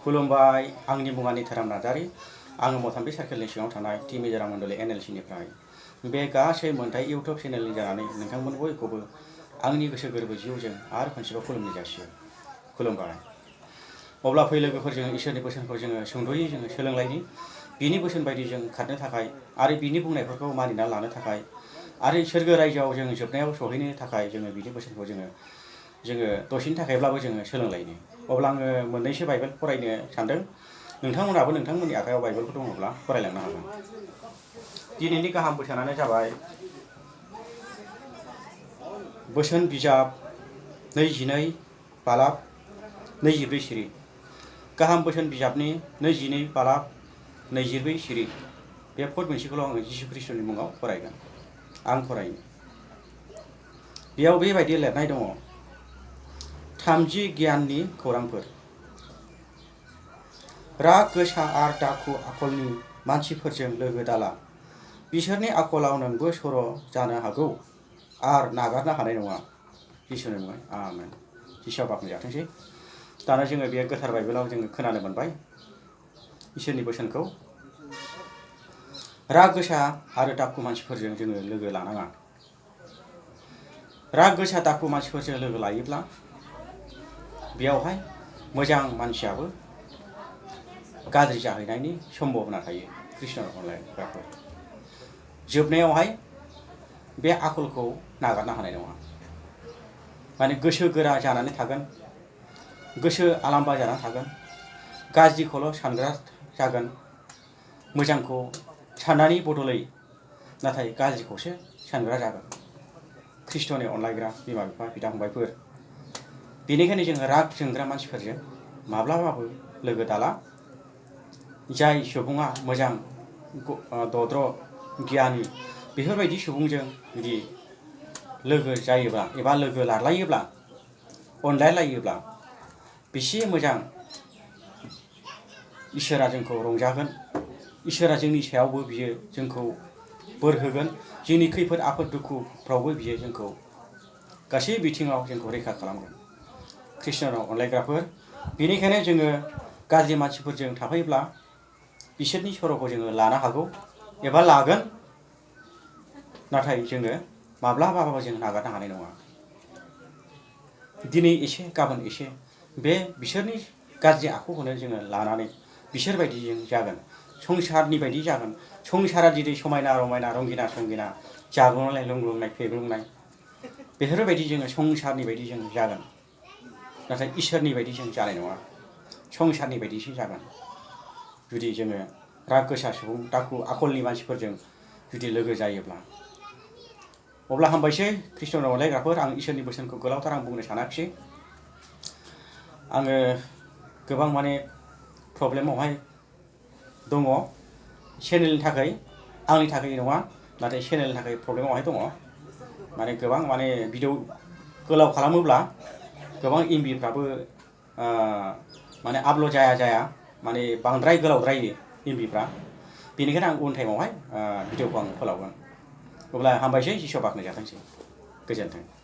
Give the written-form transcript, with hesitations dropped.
खुलुमबाय आंनि मुङा निथाराम नार्जारी आङो मथाम्बि सार्केलनि सिङाव थानाय टि मिज'राम मण्डली NLC-निफ्राय बे गासै मोनथाय इउटुब चेनेलनि जानानै नोंथांमोन बयखौबो आंनि गोसो गोरबो जिउजों आरो खनसेबाव खुलुमनाय जासियो। खुलुमबाय। अब्ला फै लोगोफोर जोङो इसोरनि बोसोनखौ जोङो सुंद'यै जोङो सोलोंलायनि बिनि बोसोन बायदि जों खारनो थाखाय आरो बिनि बुंनायफोरखौ मानिना लानो थाखाय आरो सोरगो रायजोआव जों जोबनायाव सहैनो थाखाय जोङो बिनि बोसोनखौ जोङो दसेनि थाखायब्लाबो जोङो सोलोंलायनि। अब्ला आङो मोननैसो बाइबेल फरायनो सानदों। नोंथांमोनाबो नोंथांमोननि आखायाव बाइबेलफोर दङब्ला फरायलांनो हागोन। दिनैनि गाहाम बोसोनानो जाबाय बोसोन बिजाब 22 बालाब 24 सिरि। गाहाम बोसोन बिजाबनि 22 बालाब 24 सिरि। बे पद मोनसेखौल' आङो जिसु ख्रीष्टनि मुङाव फरायगोन। आं फरायनो। बेयाव बेबायदि लिरनाय दङ। 30 गियाननि खौरांफोर। राग गोसा आर दाखु आखलनि मानसिफोरजों लोगो दाला। बिसोरनि आखलाव नोंबो सर' जानो हागौ आर नागारनो हानाय नङा। जिसुनि मुङै आमेन। जिसुआ बाख्नाय जाथोंसै। दाना जोङो बे गोथार बाइबेलाव जोङो खोनानो मोनबाय इसोरनि बोसोनखौ। राग गोसा आरो दाखु मानसिफोरजों जोङो लोगो लानाङा। राग गोसा दाखु मानसिफोरजों लोगो लायोब्ला बेयावहाय मोजां मानसियाबो गाज्रि जाहैनायनि सम्भावना थायो। ख्रीष्टनाव अनलायग्राफोर जोबनायावहाय बे आखलखौ नागारनो हानाय नङा। माने गोसो गोरा जानानै थागोन, गोसो आलाम्बा जानानै थागोन, गाज्रिखौल' सानग्रा जागोन, मोजांखौ साननायनि बदलै नाथाय गाज्रिखौसो सानग्रा जागोन। ख्रीष्टनि अनलायग्रा बिमा बिफा बिदा फंबायफोर, बेनिखायनो जोङो राग जोंग्रा मानसिफोरजों माब्लाबाबो लोगो दाला। जाय सुबुङा मोजां दद्र गियानि बेफोरबायदि सुबुंजों जुदि लोगो जायोब्ला एबा लोगो लालायोब्ला अनलायलायोब्ला बेसे मोजां इसोरा जोंखौ रंजागोन। इसोरा जोंनि सायावबो बियो जोंखौ बोर होगोन। जोंनि खैफोद आफोद दुखुफ्रावबो बियो जोंखौ गासै बिथिङाव जोंखौ रैखा खालामगोन। ख्रीष्टनाव अनलायग्राफोर, बेनिखायनो जोङो गाज्रि मानसिफोरजों थाफायोब्ला बिसोरनि सर'खौ जोङो लानो हागौ एबा लागोन, नाथाय जोङो माब्लाबाबो जों नागारनो हानाय नङा। दिनै एसे गाबोन एसे बे बिसोरनि गाज्रि आखुखौनो जोङो लानानै बिसोरबायदि जों जागोन। संसारनि बायदि जागोन। संसारा जेरै समायना रमायना रंगिना संगिना जाग्लुंनाय लोंग्लुंनाय फेग्लुंनाय बेफोरबायदि जोङो संसारनि बायदि जों जागोन। नाथाय इसोरनि बायदि जों जानाय नङा। संसारनि बायदिसो जागोन। जुदि जोङो राग गोसा सुबुं दाखु आखलनि मानसिफोरजों जुदि लोगो जायोब्ला। अब्ला हामबायसै ख्रीष्टनाव अनलायग्राफोर। आं इसोरनि बोसोनखौ गोलावथार आं बुंनो सानाखिसै। आङो गोबां माने प्रब्लेमावहाय दङ। चेनेलनि थाखाय, आंनि थाखाय नङा, नाथाय चेनेलनि थाखाय प्रब्लेमावहाय दङ। माने गोबां माने भिडिअ गोलाव खालामोब्ला गोबां एमबिफ्राबो माने आपल'ड जाया माने बांद्राय गोलावद्रायो एमबिफ्रा। बेनिखायनो आं उन टाइमावहाय भिडिअखौ आं फोलावगोन। अब्ला हामबायसै। जिसुआ बाख्नाय जाथोंसै। गोजोन्थों।